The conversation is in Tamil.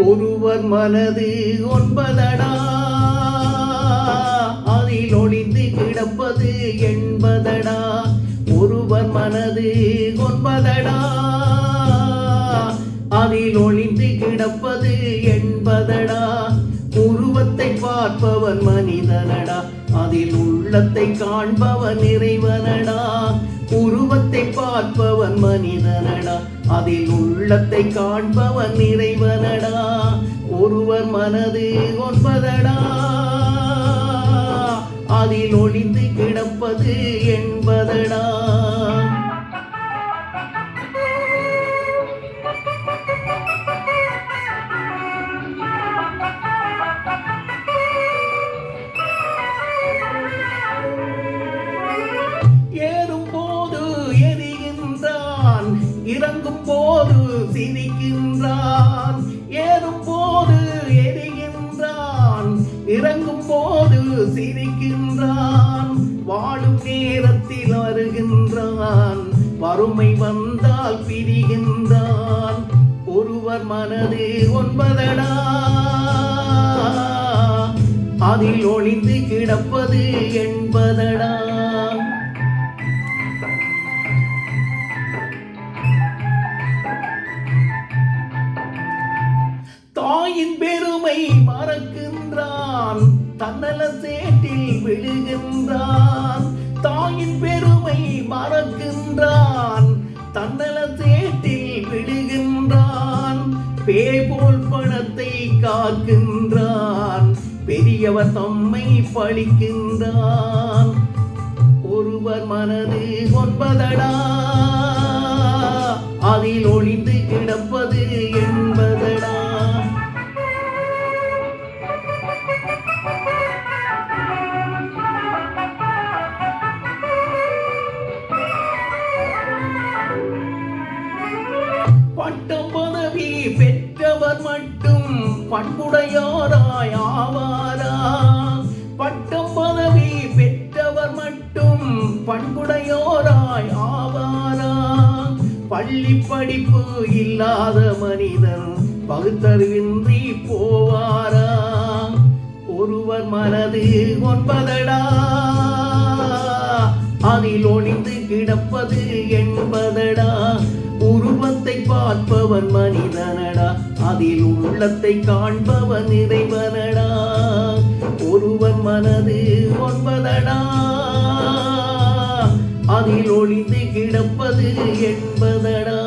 ஒருவர் மனது ஒன்பதடா, அதில் ஒளிந்து கிடப்பது என்பதடா. ஒருவர் மனது ஒன்பதடா, அதில் ஒளிந்து கிடப்பது என்பதடா. உருவத்தை பார்ப்பவன் மனிதனடா, அதில் உள்ளத்தை காண்பவன் இறைவனடா. உருவத்தை பார்ப்பவன் மனிதனடா, அதில் உள்ளத்தை காண்பவன் இறைவனடா. ஒருவர் மனது ஒன்பதடா, அதில் ஒளிந்து கிடப்பது என்பதடா. ஏறும் போது எரிகின்றான், இறங்கும் போது சிரிக்கின்றான். ஏறும் போது எரிகின்றான், இறங்கும் போது சிரிக்கின்றான். வாழும் நேரத்தில் வருகின்றான், வறுமை வந்தால் பிரிகின்றான். ஒருவர் மனது ஒன்பதடா, அதில் ஒளிந்து கிடப்பது என்பதடா. தாயின் பெருமை மறக்கின்றான், தன்னல சேற்றில் விழுகின்றான். தாயின் பெருமை மறக்கின்றான், தன்னல சேற்றில் விழுகின்றான். பேய் போல் பணத்தை காக்கின்றான், பெரியவர் தம்மை பழிக்கின்றான். ஒருவர் மனது ஒன்பதடா, அதில் ஒளிந்து கிடப்பது என்பதடா. பட்டம் பதவி பெற்றவர் மட்டும் பண்புடையோராய் ஆவாரா? பட்டம் பதவி பெற்றவர் மட்டும் பண்புடையோராய் ஆவாரா? பள்ளி படிப்பு இல்லாத மனிதன் பகுத்தறிவின்றி போவாரா? ஒருவர் மனது ஒன்பதடா, அதில் ஒளிந்து கிடப்பது என்பதடா. உருவத்தை பார்ப்பவன் மனிதனடா, அதில் உள்ளத்தை காண்பவன் இறைவனடா. ஒருவர் மனது ஒன்பதடா, அதில் ஒளிந்து கிடப்பது என்பதடா.